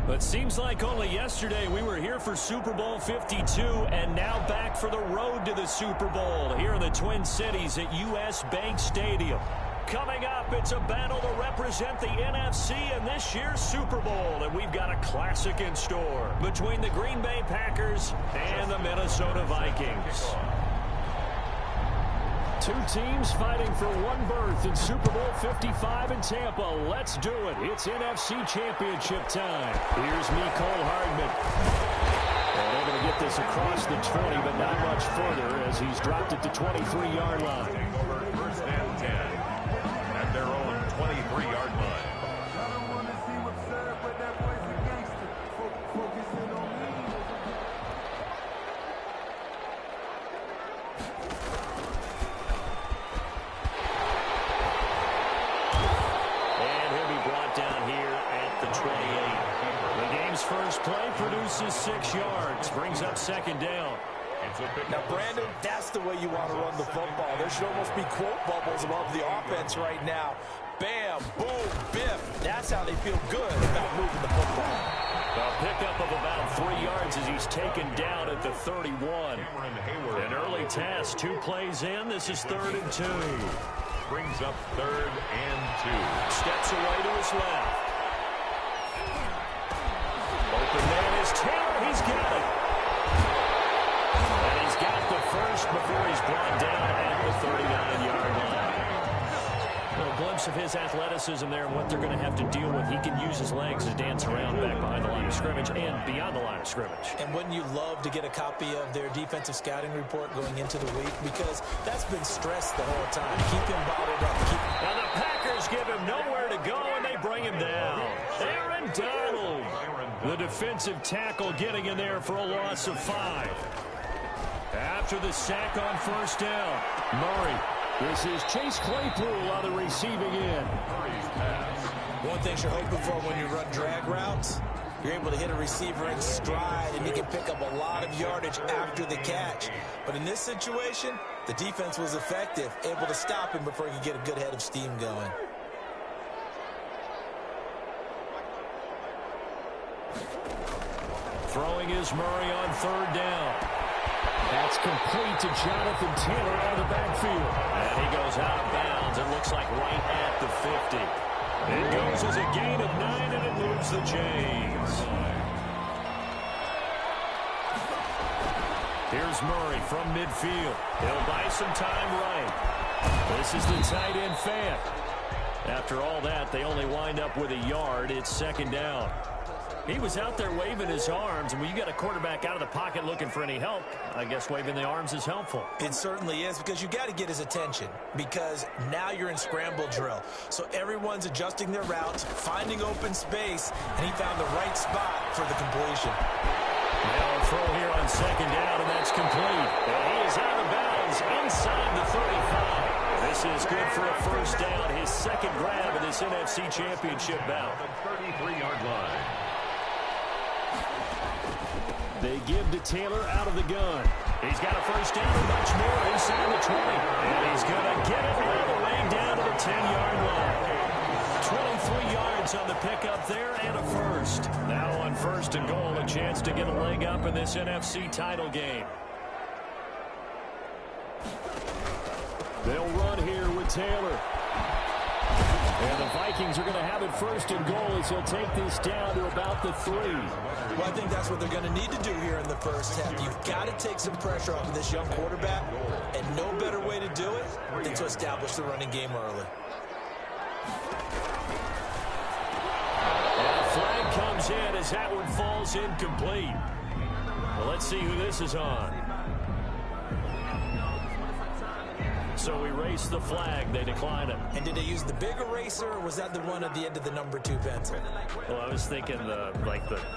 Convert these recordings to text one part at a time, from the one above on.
It seems like only yesterday we were here for Super Bowl 52 and now back for the road to the Super Bowl here in the Twin Cities at U.S. Bank Stadium. Coming up, it's a battle to represent the NFC in this year's Super Bowl, and we've got a classic in store between the Green Bay Packers and the Minnesota Vikings. Two teams fighting for one berth in Super Bowl 55 in Tampa. Let's do it. It's NFC Championship time. Here's Mecole Hardman. And able to get this across the 20, but not much further as he's dropped it to 23-yard line. First and 10 at their own 23-yard line. First play produces 6 yards, brings up second down. Now, Brandon, that's the way you want to run the football. There should almost be quote bubbles above the offense right now. Bam, boom, biff. That's how they feel good about moving the football. A pickup of about 3 yards as he's taken down at the 31. An early task, 2 plays in. This is 3rd and 2. Brings up 3rd and 2. Steps away to his left. Open man is Taylor. He's got it. And he's got the first before he's brought down at the 39-yard line. A little glimpse of his athleticism there and what they're going to have to deal with. He can use his legs to dance around back behind the line of scrimmage and beyond the line of scrimmage. And wouldn't you love to get a copy of their defensive scouting report going into the week? Because that's been stressed the whole time. Keep him bottled up. And the Packers give him nowhere to go, and they bring him down. Aaron Donald, the defensive tackle, getting in there for a loss of 5. After the sack on first down, Murray. This is Chase Claypool on the receiving end. One thing you're hoping for when you run drag routes, you're able to hit a receiver in stride, and he can pick up a lot of yardage after the catch. But in this situation, the defense was effective, able to stop him before he could get a good head of steam going. Throwing is Murray on 3rd down. That's complete to Jonathan Taylor out of the backfield. And he goes out of bounds. It looks like right at the 50. It goes as a gain of 9, and it moves the chains. Here's Murray from midfield. He'll buy some time right. This is the tight end fan. After all that, they only wind up with a yard. It's 2nd down. He was out there waving his arms, and when you got a quarterback out of the pocket looking for any help, I guess waving the arms is helpful. It certainly is, because you got to get his attention, because now you're in scramble drill. So everyone's adjusting their routes, finding open space, and he found the right spot for the completion. Now a throw here on 2nd down, and that's complete. And he is out of bounds inside the 35. This is good for a first down, his 2nd grab of this NFC Championship bout. 33-yard line. They give to Taylor out of the gun. He's got a first down and much more inside the 20. And he's going to get it all the way down to the 10-yard line. 23 yards on the pickup there and a first. Now on 1st and goal, a chance to get a leg up in this NFC title game. They'll run here with Taylor. And the Vikings are going to have it 1st and goal as he'll take this down to about the 3. Well, I think that's what they're going to need to do here in the first half. You've got to take some pressure off of this young quarterback, and no better way to do it than to establish the running game early. And a flag comes in as that one falls incomplete. Well, let's see who this is on. So we race the flag. They decline it. And did they use the big eraser, or was that the one at the end of the number 2 pencil? Well, I was thinking the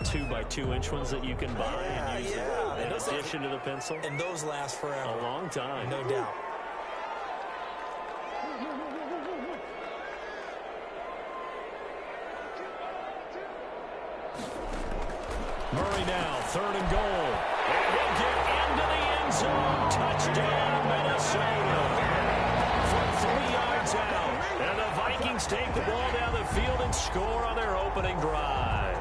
2x2-inch ones that you can buy and use in addition to the pencil. And those last forever. A long time. No doubt. Murray now, 3rd and goal. And he'll get into the end zone. Touchdown, Minnesota. From 3 yards out. And the Vikings take the ball down the field and score on their opening drive.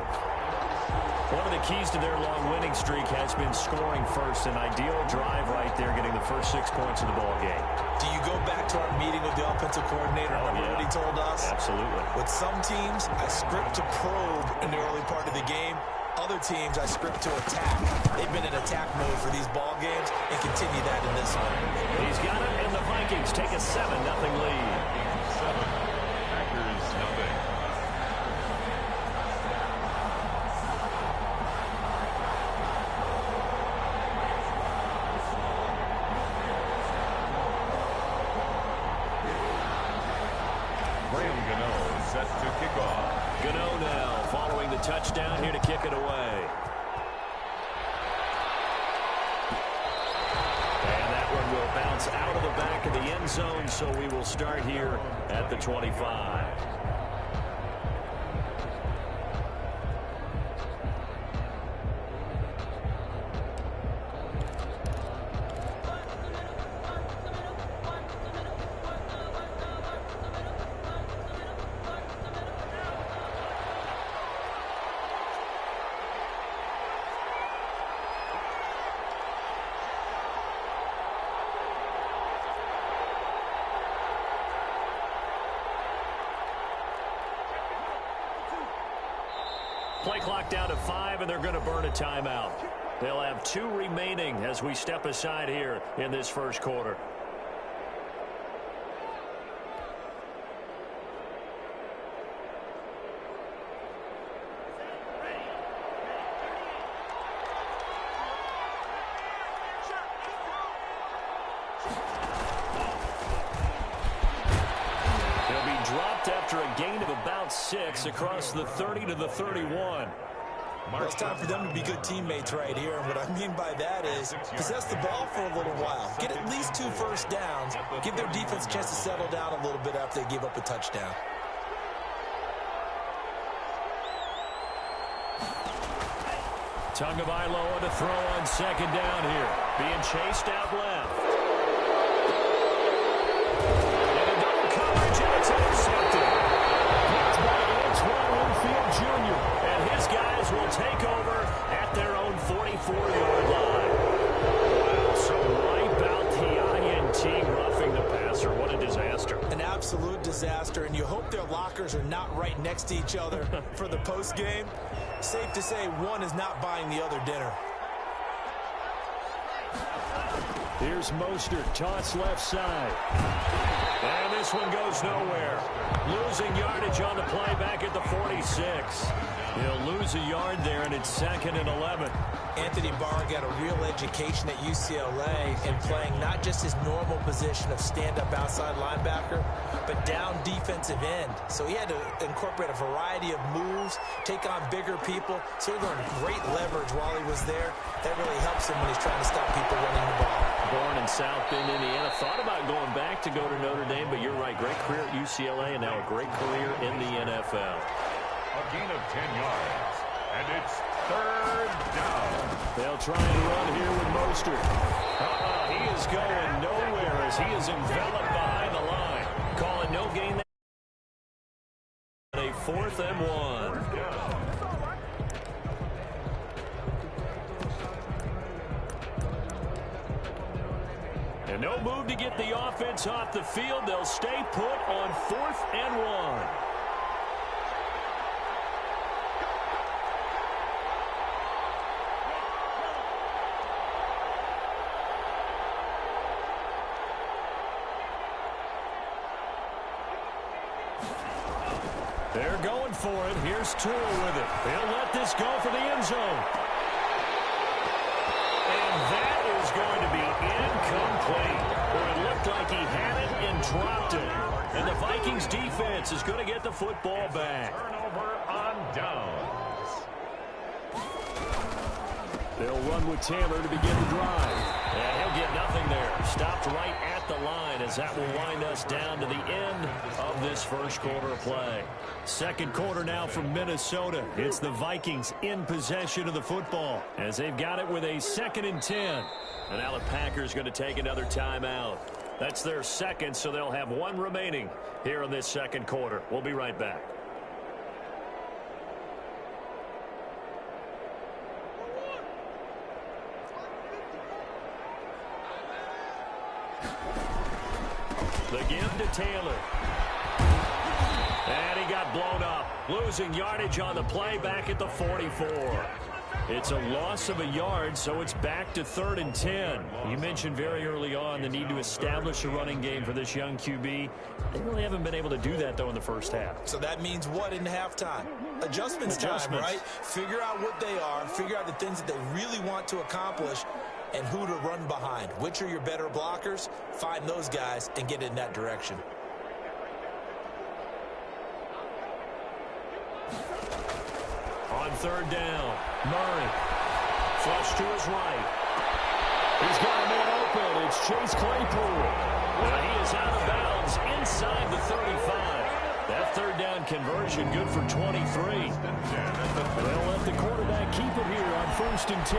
of the keys to their long winning streak has been scoring first. An ideal drive right there, getting the first 6 points of the ball game. Do you go back to our meeting with the offensive coordinator? Remember what he told us? Absolutely. With some teams, I script to probe in the early part of the game. Other teams, I script to attack. They've been in attack mode for these ball games and continue that in this one. He's got it, and the Vikings take a 7-0 lead. 7, Packers nothing. Set to kick off. Gano now following the touchdown here to kick it away. And that one will bounce out of the back of the end zone, so we will start here at the 25. Play clock down to 5, and they're going to burn a timeout. They'll have 2 remaining as we step aside here in this first quarter. After a gain of about 6 across the 30 to the 31. Well, it's time for them to be good teammates right here. And what I mean by that is possess the ball for a little while. Get at least 2 first downs. Give their defense a chance to settle down a little bit after they give up a touchdown. Tagovailoa to throw on second down here. Being chased out left. It's intercepted. That's by Antoine Winfield Jr. And his guys will take over at their own 44-yard line. Wow, so wipe out the INT roughing the passer. What a disaster. An absolute disaster, and you hope their lockers are not right next to each other for the postgame. Safe to say one is not buying the other dinner. Here's Mostert, toss left side. And this one goes nowhere. Losing yardage on the play back at the 46. He'll lose a yard there, and it's 2nd and 11. Anthony Barr got a real education at UCLA in playing not just his normal position of stand-up outside linebacker, but down defensive end. So he had to incorporate a variety of moves, take on bigger people. So he learned great leverage while he was there. That really helps him when he's trying to stop people running the ball. Born in South Bend, Indiana. Thought about going back to go to Notre Dame, but you're right. Great career at UCLA and now a great career in the NFL. A gain of 10 yards. And it's 3rd down. They'll try and run here with Mostert. He is going nowhere as he is enveloped behind the line. Calling no gain. A 4th and 1. And no move to get the offense off the field. They'll stay put on 4th and 1. They're going for it. Here's Tua with it. They'll let this go for the end zone. And that is going to be incomplete. Well, it looked like he had it and dropped it. And the Vikings defense is going to get the football back. Turnover on downs. They'll run with Taylor to begin the drive. And he'll get nothing there. Stopped right at the line as that will wind us down to the end of this first quarter of play. Second quarter now from Minnesota. It's the Vikings in possession of the football as they've got it with a 2nd and 10. And now the Packers going to take another timeout. That's their second, so they'll have 1 remaining here in this second quarter. We'll be right back. The give to Taylor. And he got blown up. Losing yardage on the play back at the 44. It's a loss of a yard, so it's back to 3rd and 10. You mentioned very early on the need to establish a running game for this young QB. They really haven't been able to do that, though, in the first half. So that means what in halftime? Adjustments time, right? Figure out what they are, figure out the things that they really want to accomplish, and who to run behind. Which are your better blockers? Find those guys and get in that direction. On 3rd down, Murray. Flush to his right. He's got a man open. It's Chase Claypool. And he is out of bounds inside the 35. That 3rd down conversion good for 23. They'll let the quarterback keep it here on 1st and 10.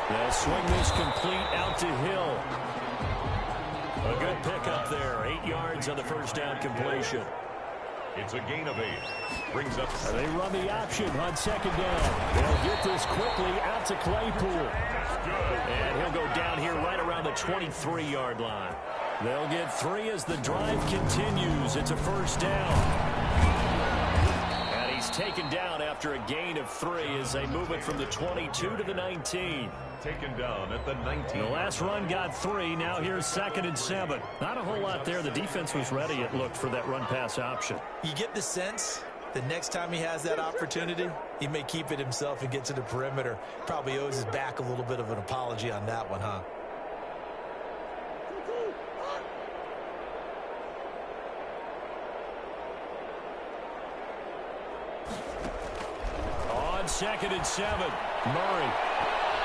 They'll swing this complete out to Hill. A good pickup there. 8 yards on the 1st down completion. It's a gain of 8. Brings up. They run the option on 2nd down. They'll get this quickly out to Claypool. And he'll go down here right around the 23-yard line. They'll get 3 as the drive continues. It's a 1st down. And he's taken down after a gain of 3 as they move it from the 22 to the 19. Taken down at the 19. The last run got 3. Now here's 2nd and 7. Not a whole lot there. The defense was ready, it looked, for that run-pass option. You get the sense the next time he has that opportunity, he may keep it himself and get to the perimeter. Probably owes his back a little bit of an apology on that one, huh? On 2nd and 7, Murray.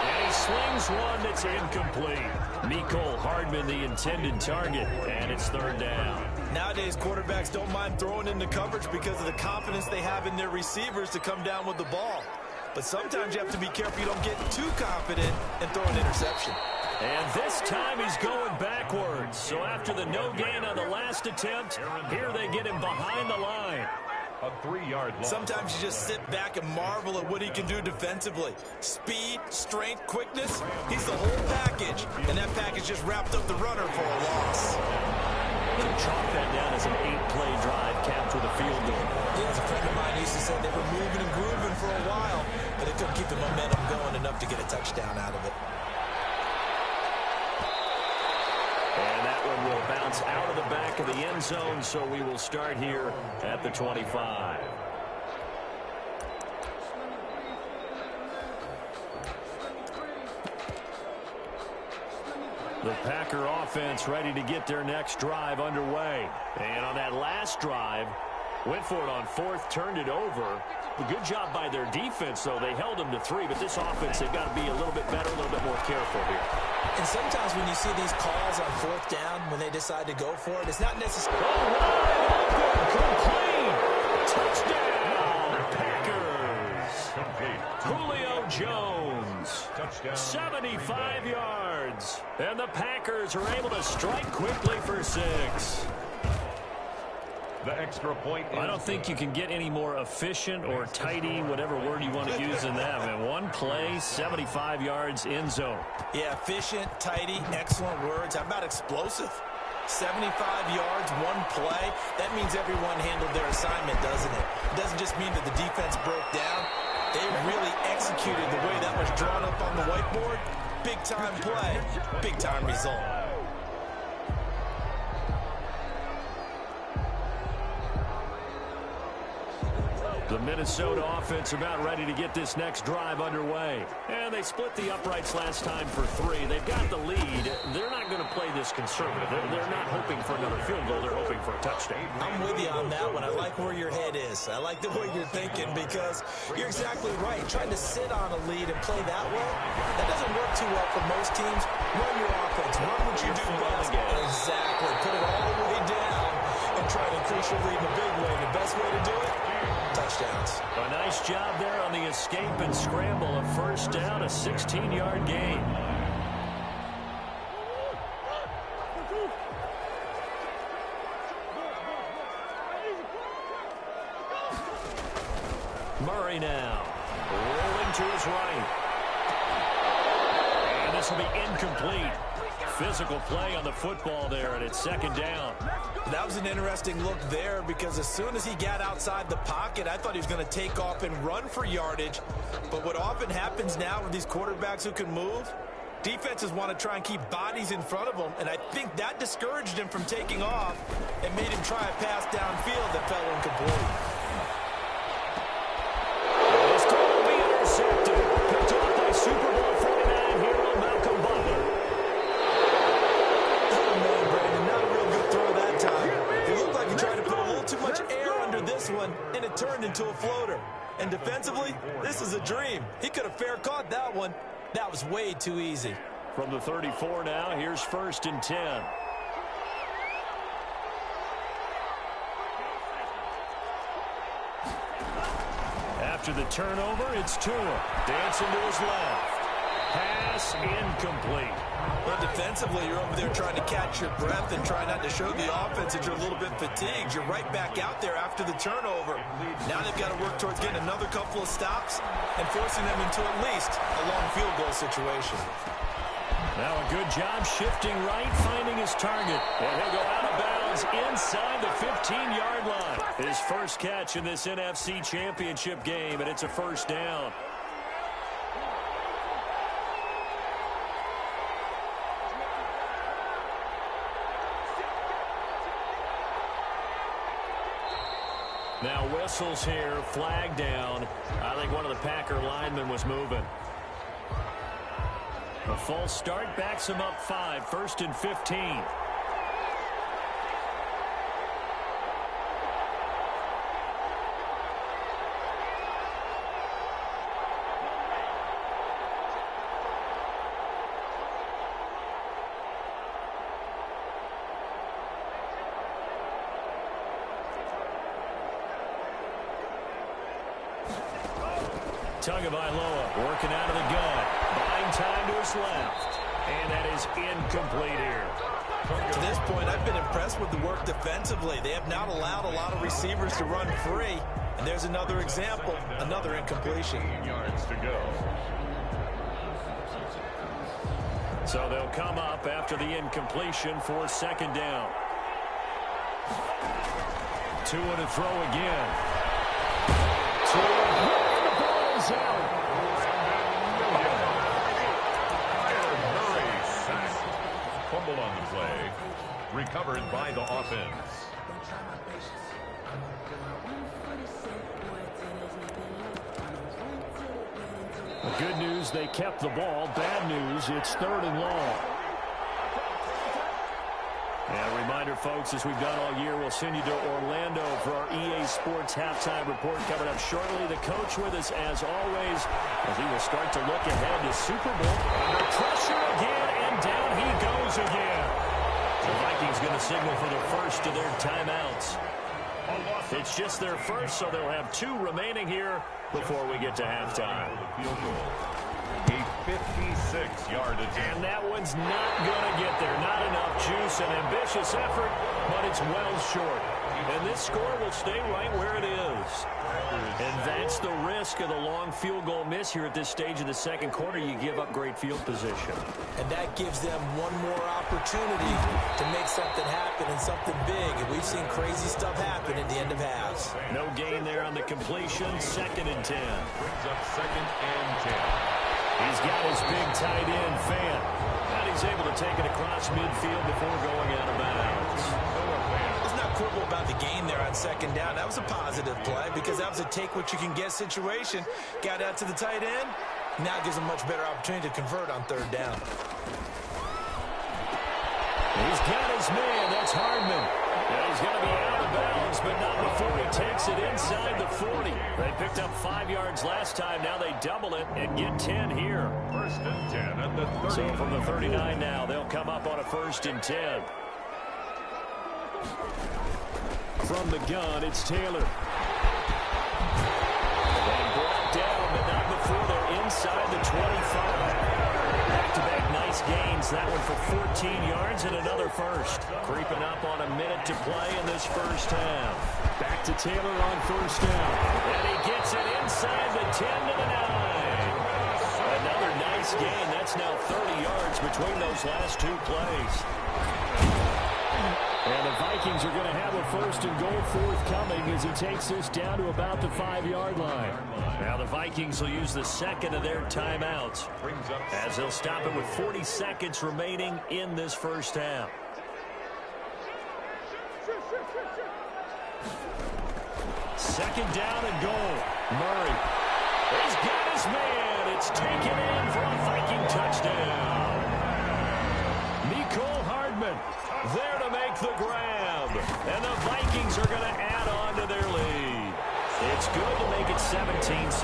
And he slings one that's incomplete. Mecole Hardman, the intended target, and it's 3rd down. Nowadays, quarterbacks don't mind throwing into coverage because of the confidence they have in their receivers to come down with the ball. But sometimes you have to be careful you don't get too confident and throw an interception. And this time he's going backwards. So after the no gain on the last attempt, here they get him behind the line. A 3-yard loss. Sometimes you just sit back and marvel at what he can do defensively. Speed, strength, quickness, he's the whole package. And that package just wrapped up the runner for a loss. Can chalk that down as an 8-play drive capped with a field goal. Yeah, as a friend of mine used to say, they were moving and grooving for a while, but they couldn't keep the momentum going enough to get a touchdown out of it. And that one will bounce out of the back of the end zone, so we will start here at the 25. The Packer offense ready to get their next drive underway. And on that last drive, went for it on 4th, turned it over. A good job by their defense, though. They held them to 3, but this offense, they've got to be a little bit better, a little bit more careful here. And sometimes when you see these calls on 4th down, when they decide to go for it, it's not necessarily... Complete! Touchdown! Packers! Julio Jones. Touchdown. 75 yards. And the Packers are able to strike quickly for 6. The extra point. I don't think you can get any more efficient or tidy, whatever word you want to use in that. Man, one play, 75 yards in zone. Yeah, efficient, tidy, excellent words. How about explosive? 75 yards, one play. That means everyone handled their assignment, doesn't it? It doesn't just mean that the defense broke down. They really executed the way that was drawn up on the whiteboard. Big-time play, big-time result. The Minnesota offense about ready to get this next drive underway. And they split the uprights last time for 3. They've got the lead. They're not going to play this conservative. They're not hoping for another field goal. They're hoping for a touchdown. I'm with you on that one. I like where your head is. I like the way you're thinking because you're exactly right. Trying to sit on a lead and play that way, that doesn't work too well for most teams. Run your offense. Run what you do best. Exactly. Put it all the way down and try to increase your lead in a big way. And the best way to do it, touchdowns. A nice job there on the escape and scramble. A 1st down, a 16-yard gain. Murray now, rolling to his right. And this will be incomplete. physical play on the football there, and it's second down. That was an interesting look there because as soon as he got outside the pocket, I thought he was going to take off and run for yardage. But what often happens now with these quarterbacks who can move, defenses want to try and keep bodies in front of them, and I think that discouraged him from taking off and made him try a pass downfield that fell incomplete. This call will be intercepted. Picked off by Super Bowl 49 hero Malcolm Butler. Oh, man, Brandon, not a real good throw that time. It looked like he tried to put a little too much air under this one, and it turned into a floater. And defensively, this is a dream. He could have fair caught that one. That was way too easy. From the 34 now, here's 1st and 10. After the turnover, it's Tua. Dancing to his left. Pass incomplete. Well, defensively, you're over there trying to catch your breath and try not to show the offense that you're a little bit fatigued. You're right back out there after the turnover. Now they've got to work towards getting another couple of stops and forcing them into at least a long field goal situation. Now a good job shifting right, finding his target. And he'll go out of bounds inside the 15-yard line. His first catch in this NFC Championship game, and it's a first down. Now whistles here, flag down. I think one of the Packer linemen was moving. A false start backs him up 5, 1st and 15. Tagovailoa working out of the gun. Buying time to his left. And that is incomplete here. To this point, I've been impressed with the work defensively. They have not allowed a lot of receivers to run free. And there's another example, another incompletion. Yards to go. So they'll come up after the incompletion for second down. Tua to throw again. Tua. Out. Fumble on the play. Recovered by the offense. Good news, they kept the ball. Bad news, it's 3rd and long. And a reminder, folks, as we've done all year, we'll send you to Orlando for our EA Sports halftime report coming up shortly. The coach with us, as always, as he will start to look ahead to Super Bowl. Under pressure again, and down he goes again. The Vikings going to signal for the first of their timeouts. It's just their first, so they'll have 2 remaining here before we get to halftime. Field goal. A 56-yard attempt. And that one's not going to get there. Not enough juice, an ambitious effort, but it's well short. And this score will stay right where it is. And that's the risk of the long field goal miss here at this stage of the second quarter. You give up great field position. And that gives them one more opportunity to make something happen and something big. And we've seen crazy stuff happen at the end of halves. No gain there on the completion. 2nd and 10. Brings up 2nd and 10. He's got his big tight end, Fan. And he's able to take it across midfield before going out of bounds. Let's not quibble about the gain there on 2nd down. That was a positive play because that was a take-what-you-can-get situation. Got out to the tight end. Now gives him a much better opportunity to convert on 3rd down. He's got his man. That's Hardman. And he's going to be out of bounds, but not before he takes it inside the 40. They picked up 5 yards last time. Now they double it and get 10 here. 1st and 10 at the 30. So from the 39 now, they'll come up on a 1st and 10. From the gun, it's Taylor. They brought down, but not before they're inside the 25. Back-to-back nice gains. That one for 14 yards and another first. Creeping up on a minute to play in this first half. Back to Taylor on 1st down. And he gets it inside the 10 to the 9. Another nice gain. That's now 30 yards between those last two plays. And the Vikings are going to have a first and goal forthcoming as he takes this down to about the 5-yard line. Now the Vikings will use the second of their timeouts as they'll stop it with 40 seconds remaining in this first half. Second down and goal. Murray. He's got his man. It's taken in for a Viking touchdown. Nicole Hardman there to make the grab. And the Vikings are going to add on to their lead. It's good to make it 17-7.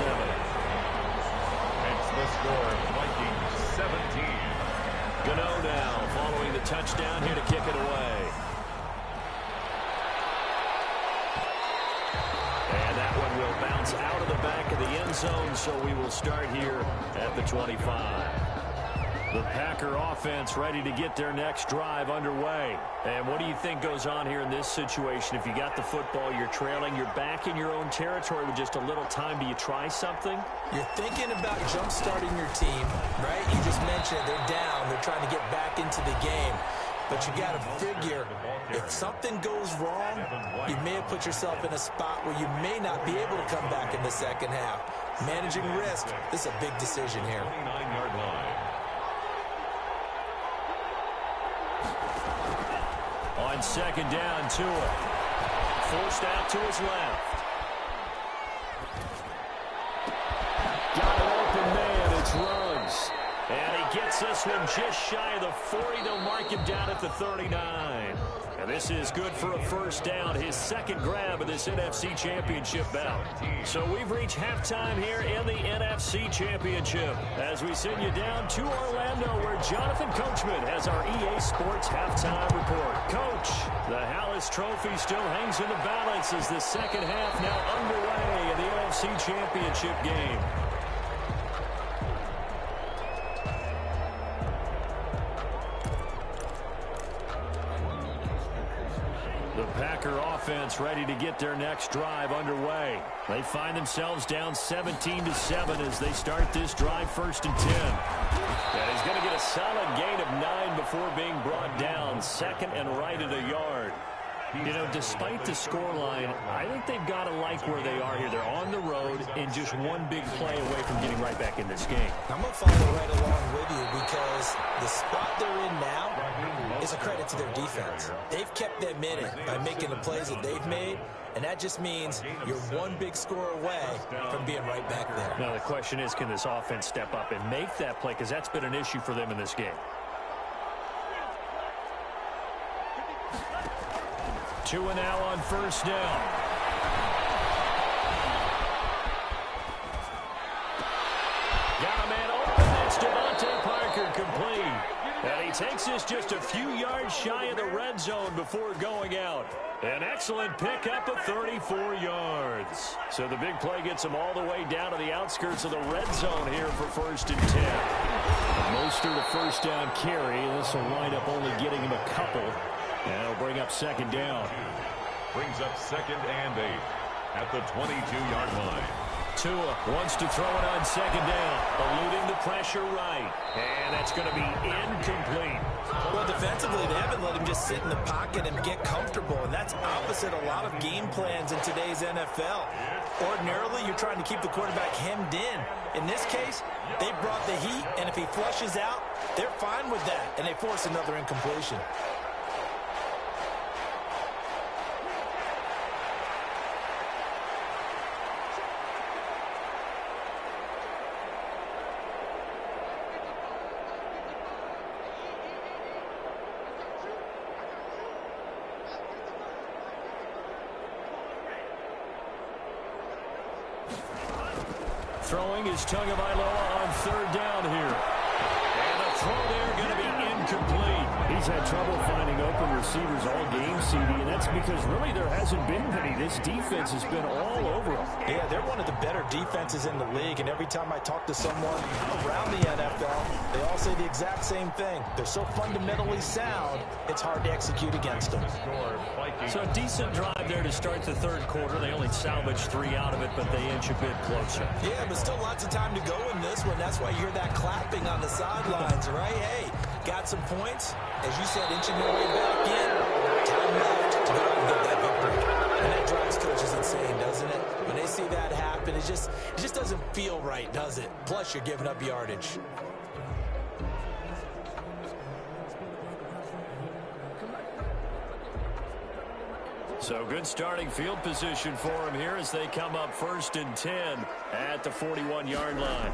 That's the score. Vikings 17. Gano now following the touchdown here to kick it away. And that one will bounce out of the back of the end zone, so we will start here at the 25. The Packer offense ready to get their next drive underway. And what do you think goes on here in this situation? If you got the football, you're trailing, you're back in your own territory with just a little time. Do you try something? You're thinking about jump-starting your team, right? You just mentioned they're down. They're trying to get back into the game. But you got to figure, if something goes wrong, you may have put yourself in a spot where you may not be able to come back in the second half. Managing risk, this is a big decision here. 29-yard line. On second down, Tua. Forced out to his left. Got an open man. It's Ruggs. And he gets this one just shy of the 40. They'll mark him down at the 39. And this is good for a first down. His second grab of this NFC Championship bout. So we've reached halftime here in the NFC Championship as we send you down to Orlando where Jonathan Coachman has our EA Sports halftime report. Coach, the Hallis Trophy still hangs in the balance as the second half now underway in the NFC Championship game. The Packer offense ready to get their next drive underway. They find themselves down 17-7 as they start this drive first and 10. And he's going to get a solid gain of 9 before being brought down. Second and right at a yard. You know, despite the scoreline, I think they've got to like where they are here. They're on the road and just one big play away from getting right back in this game. I'm going to follow right along with you because the spot they're in now is a credit to their defense. They've kept them in it by making the plays that they've made, and that just means you're one big score away from being right back there. Now, the question is, can this offense step up and make that play? Because that's been an issue for them in this game. Tua now on first down. Got a man open. It's Devontae Parker complete. And he takes this just a few yards shy of the red zone before going out. An excellent pickup of 34 yards. So the big play gets him all the way down to the outskirts of the red zone here for first and 10. Mostert a first down carry. This will wind up only getting him a couple. And it'll bring up second down. Brings up second and 8 at the 22-yard line. Tua wants to throw it on second down, eluding the pressure right. And that's going to be incomplete. Well, defensively, they haven't let him just sit in the pocket and get comfortable, and that's opposite a lot of game plans in today's NFL. Ordinarily, you're trying to keep the quarterback hemmed in. In this case, they brought the heat, and if he flushes out, they're fine with that, and they force another incompletion. Throwing is Tagovailoa on third down here. And the throw there going to be incomplete. He he's had trouble finding open receivers all game, CD, and that's because really there hasn't been many. This defense has been all over them. Yeah, they're one of the better defenses in the league, and every time I talk to someone around the NFL, they all say the exact same thing. They're so fundamentally sound, it's hard to execute against them. So a decent drive there to start the third quarter. They only salvaged 3 out of it, but they inch a bit closer. Yeah, but still lots of time to go in this one. That's why you hear that clapping on the sidelines, right? Hey, got some points. As you said, inching their way back in. Time left to go out and get that victory. And that drives coaches insane, doesn't it? When they see that happen, it just doesn't feel right, does it? Plus, you're giving up yardage. So good starting field position for him here as they come up 1st and 10 at the 41-yard line.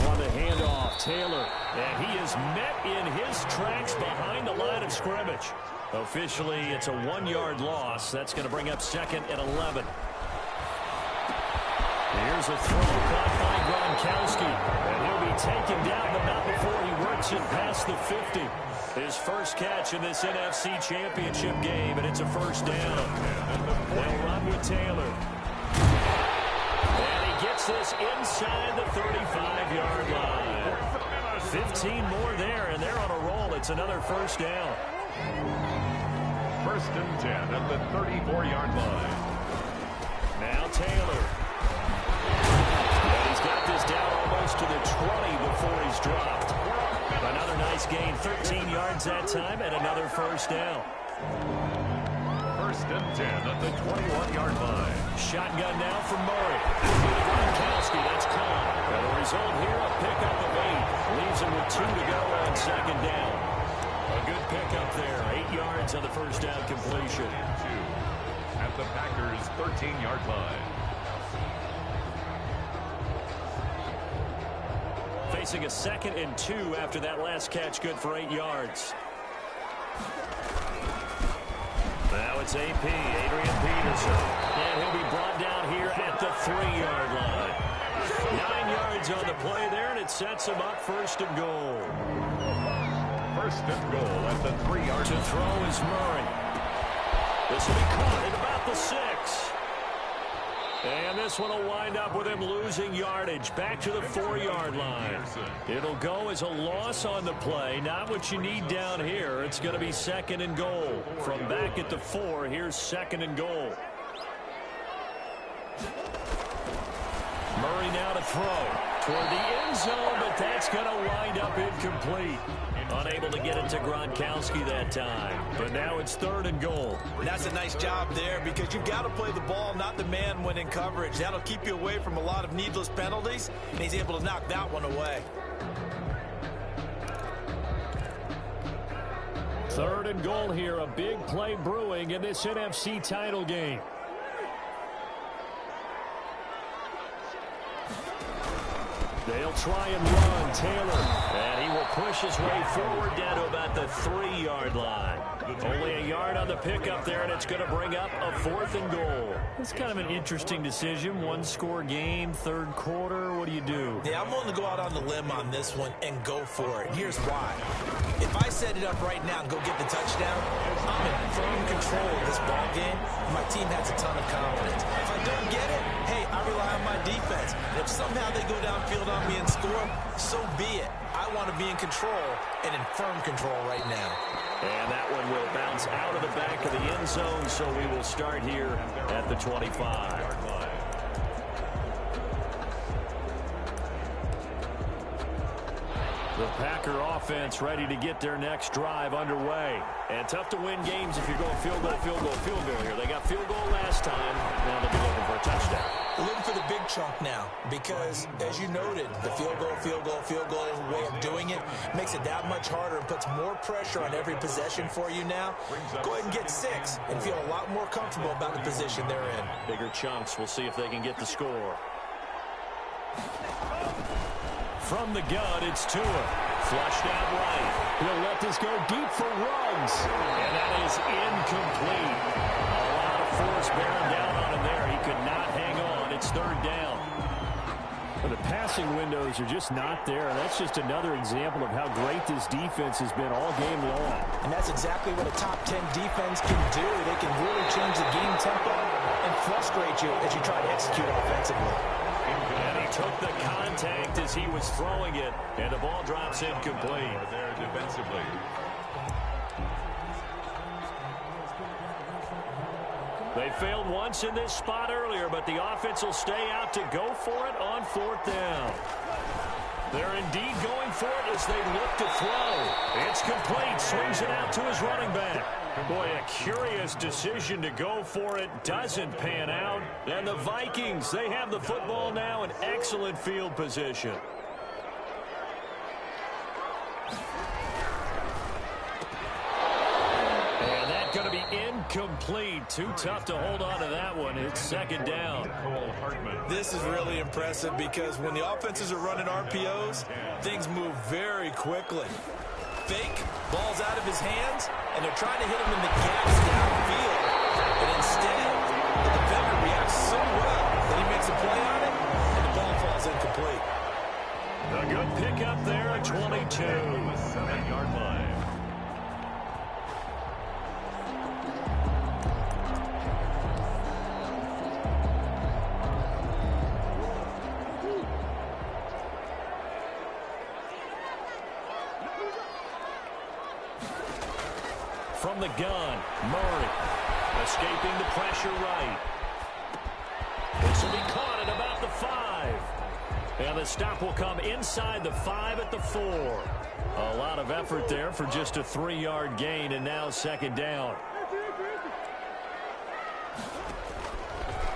On the handoff, Taylor. And he is met in his tracks behind the line of scrimmage. Officially, it's a 1-yard loss. That's going to bring up 2nd and 11. Here's a throw caught by Gronkowski. And he'll be taken down, but not before he works it past the 50. His first catch in this NFC Championship game, and it's a 1st down. They'll run with Taylor. And he gets this inside the 35-yard line. 15 more there, and they're on a roll. It's another 1st down. 1st and 10 at the 34-yard line. Now Taylor. And he's got this down almost to the 20 before he's dropped. Another nice gain, 13 yards that time, and another 1st down. 1st and 10 at the 21-yard line. Shotgun now from Murray. Gronkowski, that's caught. And the result here, a pickup of 8. Leaves him with 2 to go on 2nd down. A good pickup there, 8 yards on the 1st down completion. 2 at the Packers' 13-yard line. Facing a 2nd and 2 after that last catch, good for 8 yards. Now it's AP, Adrian Peterson. And he'll be brought down here at the 3-yard line. 9 yards on the play there, and it sets him up 1st and goal. 1st and goal at the 3-yard line. To throw is Murray. This will be caught at about the 6. And this one will wind up with him losing yardage back to the 4-yard line. It'll go as a loss on the play. Not what you need down here. It's going to be 2nd and goal. From back at the 4, here's 2nd and goal. Murray now to throw toward the end zone, but that's going to wind up incomplete. Unable to get it to Gronkowski that time. But now it's 3rd and goal. And that's a nice job there because you've got to play the ball, not the man when in coverage. That'll keep you away from a lot of needless penalties, and he's able to knock that one away. 3rd and goal here. A big play brewing in this NFC title game. They'll try and run. Taylor. And he will push his way forward down to about the 3-yard line. Only a yard on the pickup there, and it's going to bring up a 4th and goal. It's kind of an interesting decision. 1-score game, 3rd quarter. What do you do? Yeah, I'm willing to go out on the limb on this one and go for it. Here's why. If I set it up right now and go get the touchdown, I'm in firm control of this ball game. My team has a ton of confidence. If I don't get it, hey, I rely on my defense. And if somehow they go downfield on me and score, so be it. I want to be in control and in firm control right now. And that one will bounce out of the back of the end zone, so we will start here at the 25. The Packer offense ready to get their next drive underway. And tough to win games if you're going field goal, field goal, field goal here. They got field goal last time. Now they'll be looking for a touchdown. Looking for the big chunk now because, as you noted, the field goal way of doing it makes it that much harder and puts more pressure on every possession for you now. Go ahead and get 6 and feel a lot more comfortable about the position they're in. Bigger chunks. We'll see if they can get the score. From the gun, it's Tua. Flushed out right. He'll let this go deep for Ruggs. And that is incomplete. A lot of force bearing down on him there. He could not hang on. It's 3rd down. Well, the passing windows are just not there. That's just another example of how great this defense has been all game long. And that's exactly what a top 10 defense can do. They can really change the game tempo and frustrate you as you try to execute offensively. And he took the contact as he was throwing it, and the ball drops incomplete. There defensively. They failed once in this spot earlier, but the offense will stay out to go for it on 4th down. They're indeed going for it as they look to throw. It's complete. Swings it out to his running back. Boy, a curious decision to go for it. Doesn't pan out. And the Vikings, they have the football now in excellent field position. And that's going to be incomplete. Too tough to hold on to that one. It's 2nd down. This is really impressive because when the offenses are running RPOs, things move very quickly. Fake, ball's out of his hands, and they're trying to hit him in the gaps downfield. And instead, the defender reacts so well that he makes a play on it, and the ball falls incomplete. A good pickup there at 22. 7-yard line. From the gun, Murray escaping the pressure right. This will be caught at about the 5. And the stop will come inside the 5 at the 4. A lot of effort there for just a 3-yard gain, and now 2nd down.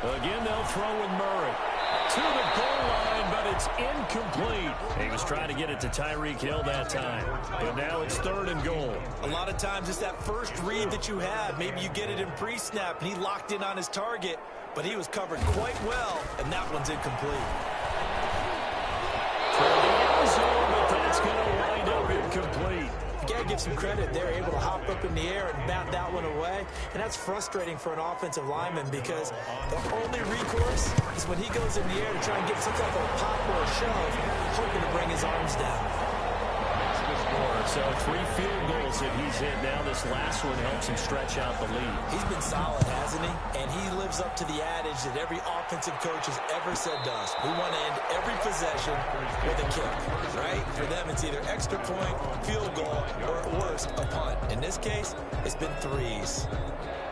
Again, they'll throw with Murray. To the goal line, but it's incomplete. He was trying to get it to Tyreek Hill that time. But now it's 3rd and goal. A lot of times it's that first read that you have. Maybe you get it in pre-snap, and he locked in on his target, but he was covered quite well, and that one's incomplete. For the end zone, but that's going to wind up incomplete. You got to give some credit. They're able to hop up in the air and bat that one away. And that's frustrating for an offensive lineman because the only recourse is when he goes in the air to try and get some type of a pop or a shove, hoping to bring his arms down. So 3 field goals that he's hit now. This last one helps him stretch out the lead. He's been solid, hasn't he? And he lives up to the adage that every offensive coach has ever said to us. We want to end every possession with a kick, right? For them, it's either extra point, field goal, or at worst, a punt. In this case, it's been 3s.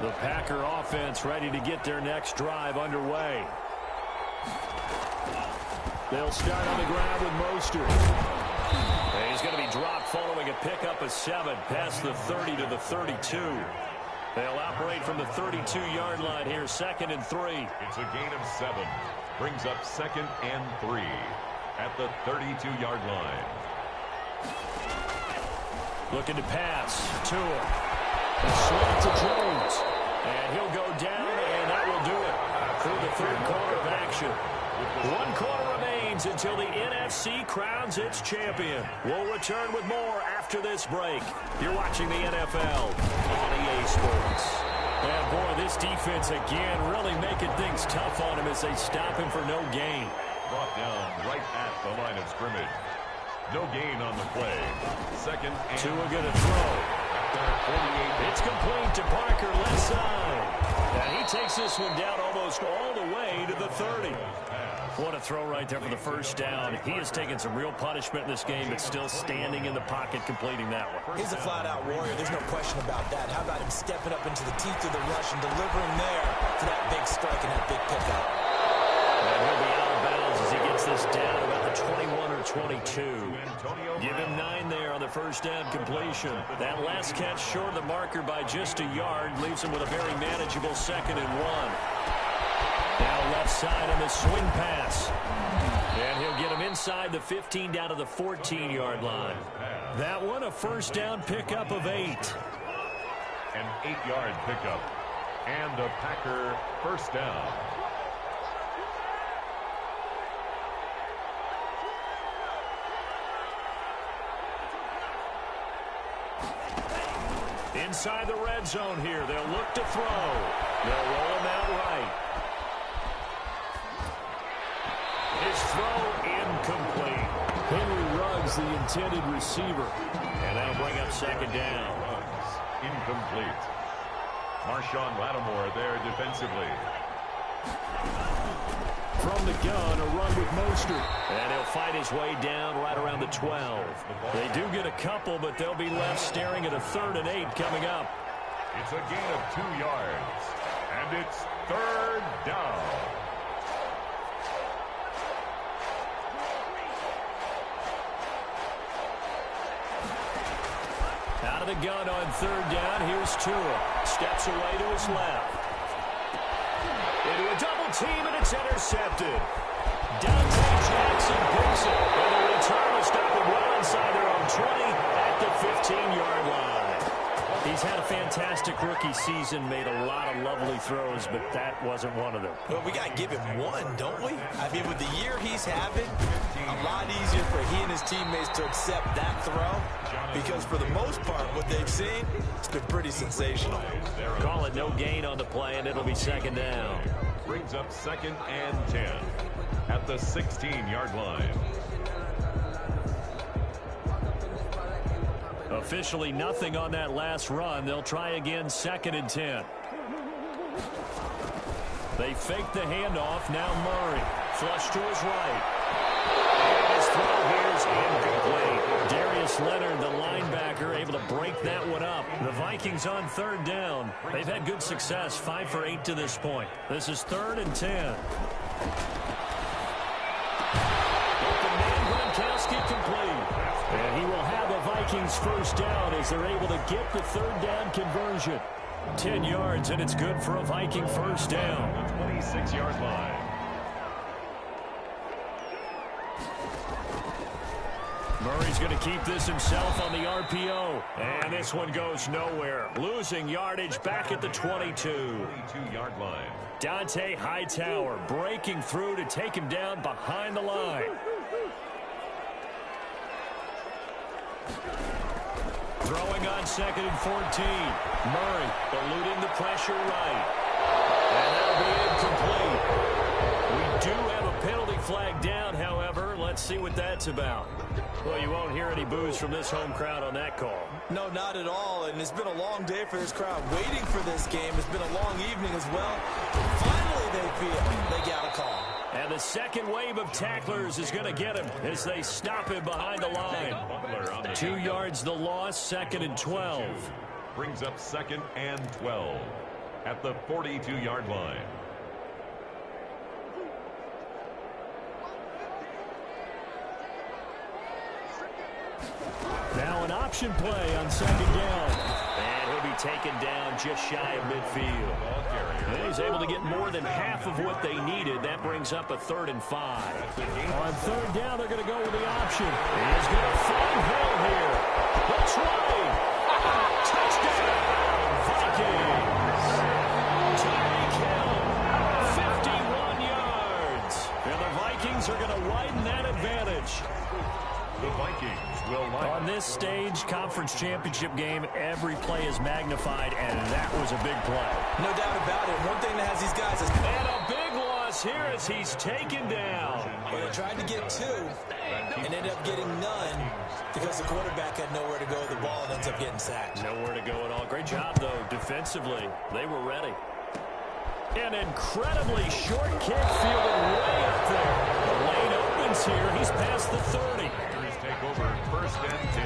The Packer offense ready to get their next drive underway. They'll start on the ground with Mostert. And he's going to be dropped following a pickup of 7 past the 30 to the 32. They'll operate from the 32-yard line here, 2nd and 3. It's a gain of 7. Brings up 2nd and 3 at the 32-yard line. Looking to pass. Tua. A swing to Jones. And he'll go down, and that will do it through the 3rd quarter of action. 1 quarter remains until the NFC crowns its champion. We'll return with more after this break. You're watching the NFL on EA Sports. And boy, this defense again really making things tough on him as they stop him for no gain. Brought down right at the line of scrimmage. No gain on the play. 2nd and Tua going to throw. at their 48. It's complete to Parker, left side. And he takes this one down almost all the way to the 30. What a throw right there for the 1st down. He has taken some real punishment in this game, but still standing in the pocket, completing that one. He's a flat-out warrior. There's no question about that. How about him stepping up into the teeth of the rush and delivering there for that big strike and that big pickup? And he'll be out of bounds as he gets this down about the 21 or 22. Give him 9 there on the 1st down completion. That last catch short of the marker by just a yard leaves him with a very manageable 2nd and 1. Now left side on the swing pass. And he'll get him inside the 15 down to the 14-yard line. That one a 1st down pickup of 8. An 8-yard pickup. And a Packer 1st down. Inside the red zone here. They'll look to throw. They'll roll him out right. His throw incomplete. Henry Ruggs, the intended receiver. And that'll bring up 2nd down. incomplete. Marshawn Lattimore there defensively. From the gun, a run with Mostert. And he'll fight his way down right around the 12. They do get a couple, but they'll be left staring at a 3rd and 8 coming up. It's a gain of 2 yards. And it's 3rd down. Out of the gun on 3rd down. Here's Tua. Steps away to his left. Into a double team, and it's intercepted. Dante Jackson picks it. And the return will stop it well inside their own 20 at the 15-yard line. He's had a fantastic rookie season, made a lot of lovely throws, but that wasn't one of them. Well, we got to give him one, don't we? I mean, with the year he's having, a lot easier for he and his teammates to accept that throw, because for the most part, what they've seen, it's been pretty sensational. Call it no gain on the play, and it'll be 2nd down. Brings up 2nd and 10 at the 16-yard line. Officially nothing on that last run. They'll try again, 2nd and 10. They fake the handoff. Now Murray. Flush to his right. And his throw here is incomplete. Darius Leonard, the linebacker, able to break that one up. The Vikings on 3rd down. They've had good success, 5 for 8 to this point. This is 3rd and 10. Open man, Gronkowski complete. And he will have a Vikings 1st down as they're able to get the 3rd down conversion. 10 yards, and it's good for a Viking 1st down. 26-yard line. Murray's going to keep this himself on the RPO. And this one goes nowhere. Losing yardage back at the 22. 22-yard line. Dante Hightower breaking through to take him down behind the line. Throwing on 2nd and 14. Murray eluding the pressure right. And that'll be incomplete. We do have a penalty flag down, however. Let's see what that's about. Well, you won't hear any boos from this home crowd on that call. No, not at all. And it's been a long day for this crowd waiting for this game. It's been a long evening as well. Finally, they feel they got a call. And the second wave of tacklers is going to get him as they stop him behind the line. 2 yards the loss, 2nd and 12. Brings up 2nd and 12 at the 42-yard line. Now an option play on 2nd down. And he'll be taken down just shy of midfield. And he's able to get more than half of what they needed. That brings up a 3rd and 5. On 3rd down, they're going to go with the option. He's going to find Hill here. That's right. Touchdown, Vikings. Tyreek Hill, 51 yards. And the Vikings are going to widen that advantage. The Vikings will line. On this stage, conference championship game, every play is magnified, and that was a big play. No doubt about it. One thing that has these guys is... And a big loss here as he's taken down. Well, they tried to get 2 and ended up getting none because the quarterback had nowhere to go with the ball and ends up getting sacked. Nowhere to go at all. Great job, though, defensively. They were ready. An incredibly short kick fielded way up there. The lane opens here. He's past the 30. Take over 1st and 10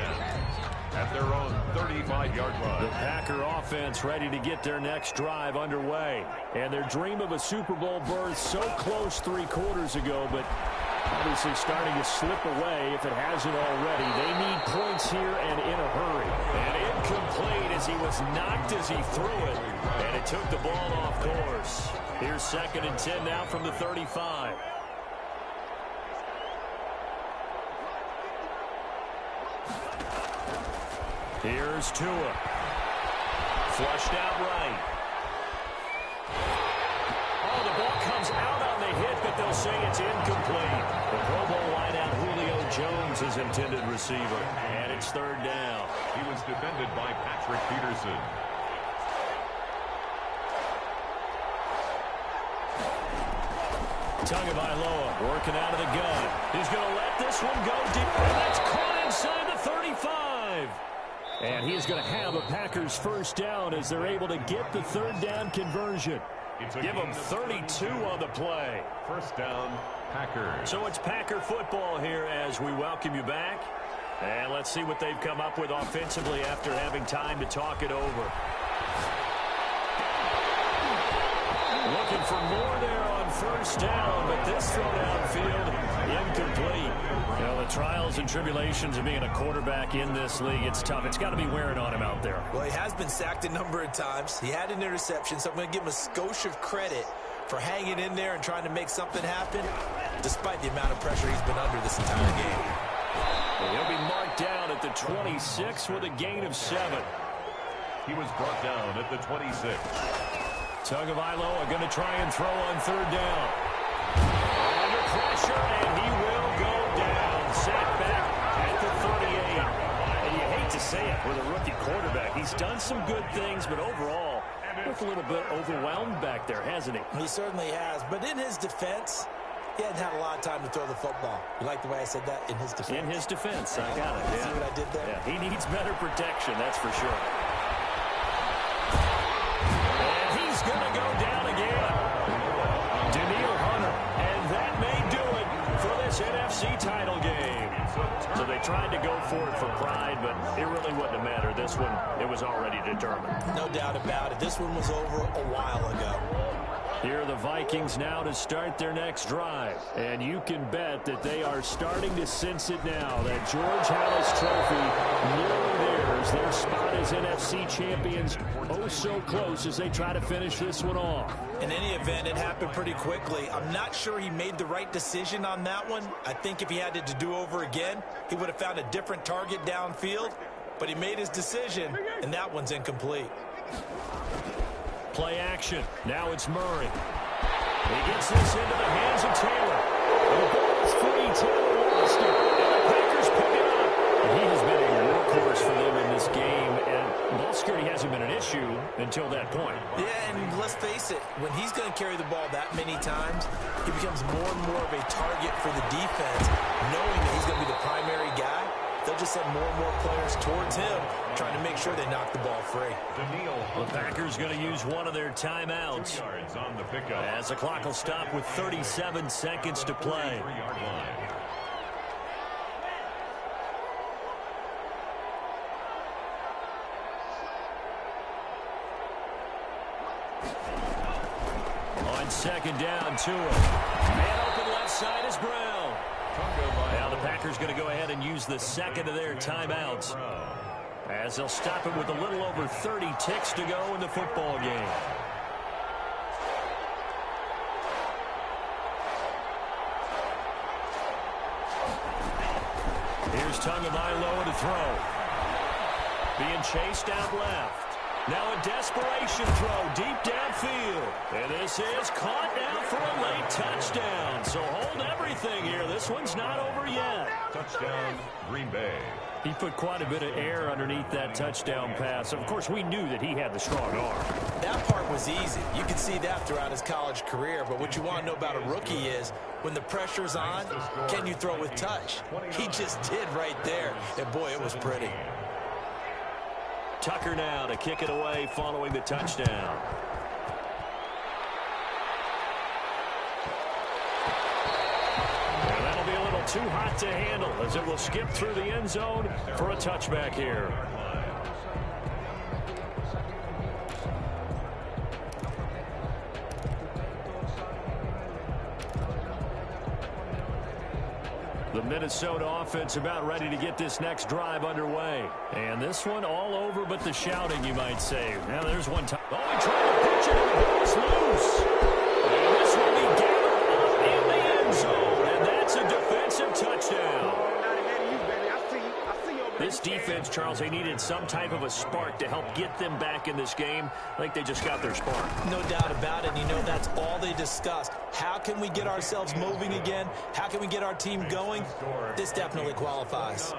at their own 35-yard line. The Packer offense ready to get their next drive underway. And their dream of a Super Bowl berth so close 3 quarters ago, but obviously starting to slip away if it hasn't already. They need points here and in a hurry. And incomplete as he was knocked as he threw it. And it took the ball off course. Here's 2nd and 10 now from the 35. Here's Tua. Flushed out right. Oh, the ball comes out on the hit, but they'll say it's incomplete. The Pro Bowl wideout Julio Jones is intended receiver. And it's 3rd down. He was defended by Patrick Peterson. Tagovailoa working out of the gun. He's going to let this one go deep. And that's caught inside the 35. And he is going to have a Packers first down as they're able to get the third down conversion. Give them 32 on the play. First down, Packers. So it's Packer football here as we welcome you back. And let's see what they've come up with offensively after having time to talk it over. Looking for more there on first down, but this throw downfield incomplete. You know, the trials and tribulations of being a quarterback in this league, it's tough. It's got to be wearing on him out there. Well, he has been sacked a number of times. He had an interception, so I'm going to give him a skosh of credit for hanging in there and trying to make something happen, despite the amount of pressure he's been under this entire game. Well, he'll be marked down at the 26 with a gain of 7. He was brought down at the 26. Tagovailoa going to try and throw on third down. Under pressure, and he will go down. Sacked back at the 38. And you hate to say it with a rookie quarterback. He's done some good things, but overall, looked a little bit overwhelmed back there, hasn't he? He certainly has. But in his defense, he hadn't had a lot of time to throw the football. You like the way I said that? In his defense. In his defense, I got it. Yeah. See what I did there? Yeah, he needs better protection, that's for sure. Going to go down again. Danielle Hunter, and that may do it for this NFC title game. So they tried to go for it for pride, but it really wouldn't have mattered. This one, it was already determined. No doubt about it. This one was over a while ago. Here are the Vikings now to start their next drive. And you can bet that they are starting to sense it now. That George Halas trophy nearly theirs. Their spot as NFC champions oh so close as they try to finish this one off. In any event, it happened pretty quickly. I'm not sure he made the right decision on that one. I think if he had it to do over again, he would have found a different target downfield. But he made his decision, and that one's incomplete. Play action. Now it's Murray. He gets this into the hands of Taylor. The ball is free. Taylor lost it. And the Packers pick it up. He has been a workhorse for them in this game, and ball security hasn't been an issue until that point. Yeah, and let's face it, when he's going to carry the ball that many times, he becomes more and more of a target for the defense, knowing that he's going to be the primary guy. They'll just send more and more players towards him, trying to make sure they knock the ball free. The Packers going to use one of their timeouts On the pickup. as the clock will stop with 37 seconds to play. On second down, Tua. Man open left side is Brown. Now the Packers going to go ahead and use the second of their timeouts as they'll stop it with a little over 30 ticks to go in the football game. Here's Tagovailoa to throw. Being chased out left. Now a desperation throw deep downfield. And this is caught now for a late touchdown. So hold everything here. This one's not over yet. Touchdown, Green Bay. He put quite a bit of air underneath that touchdown pass. Of course, we knew that he had the strong arm. That part was easy. You could see that throughout his college career. But what you want to know about a rookie is when the pressure's on, can you throw with touch? He just did right there. And, boy, it was pretty. Tucker now to kick it away following the touchdown. And that'll be a little too hot to handle as it will skip through the end zone for a touchback here. The Minnesota offense about ready to get this next drive underway. And this one all over but the shouting, you might say. Now there's one time. Oh, he tried to pitch it and the ball's loose. And this will be gathered up in the end zone. And that's a defensive touchdown. This defense, Charles, they needed some type of a spark to help get them back in this game. I think they just got their spark. No doubt about it. And you know that's all they discussed. How can we get ourselves moving again? How can we get our team going? This definitely qualifies.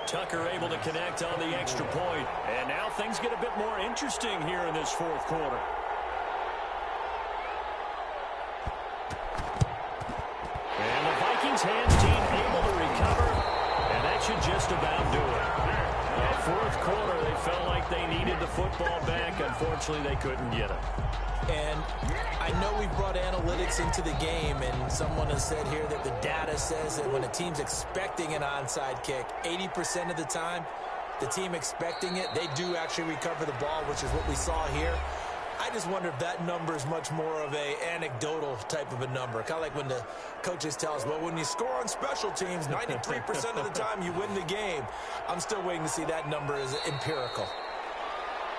Tucker able to connect on the extra point. And now things get a bit more interesting here in this fourth quarter. And the Vikings hands team able to recover. And that should just about do it. Well, fourth quarter, they felt like they needed the football back. Unfortunately, they couldn't get it. And I know we brought analytics into the game, and someone has said here that the data says that when a team's expecting an onside kick, 80% of the time, the team expecting it, they do actually recover the ball, which is what we saw here. I just wonder if that number is much more of a anecdotal type of a number. Kind of like when the coaches tell us, well, when you score on special teams, 93% of the time you win the game. I'm still waiting to see that number as empirical.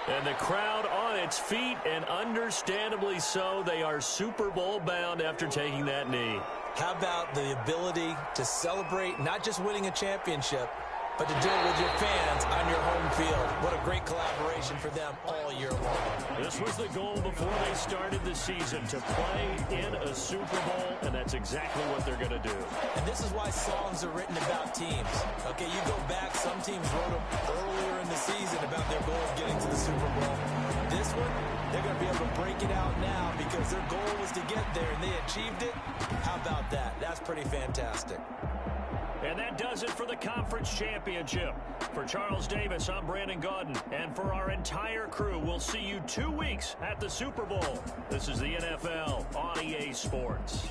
And the crowd on its feet, and understandably so. They are Super Bowl bound after taking that knee. How about the ability to celebrate not just winning a championship, but to do it with your fans on your home field? What a great collaboration for them all year long. This was the goal before they started the season, to play in a Super Bowl, and that's exactly what they're going to do. And this is why songs are written about teams. Okay, you go back, some teams wrote them earlier in the season about their goal of getting to the Super Bowl. This one, they're going to be able to break it out now because their goal was to get there, and they achieved it. How about that? That's pretty fantastic. And that does it for the conference championship. For Charles Davis, I'm Brandon Gaudin. And for our entire crew, we'll see you 2 weeks at the Super Bowl. This is the NFL on EA Sports.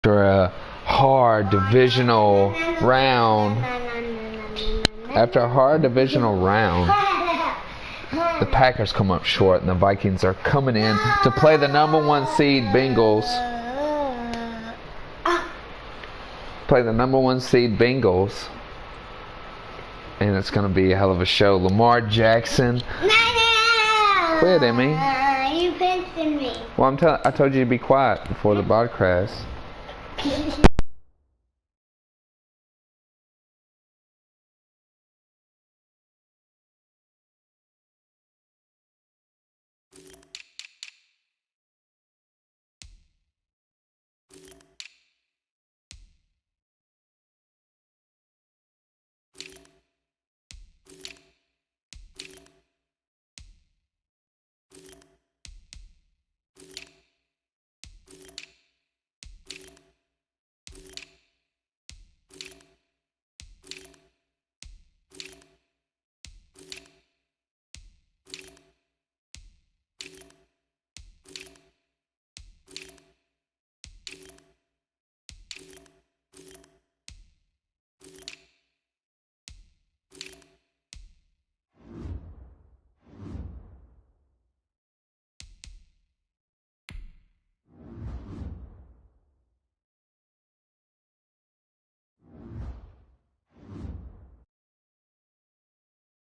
After a hard divisional round, the Packers come up short, and the Vikings are coming in to play the #1 seed Bengals. And it's going to be a hell of a show. Lamar Jackson. Quit, Emmy. You pinched me. Well, I told you to be quiet before the broadcast.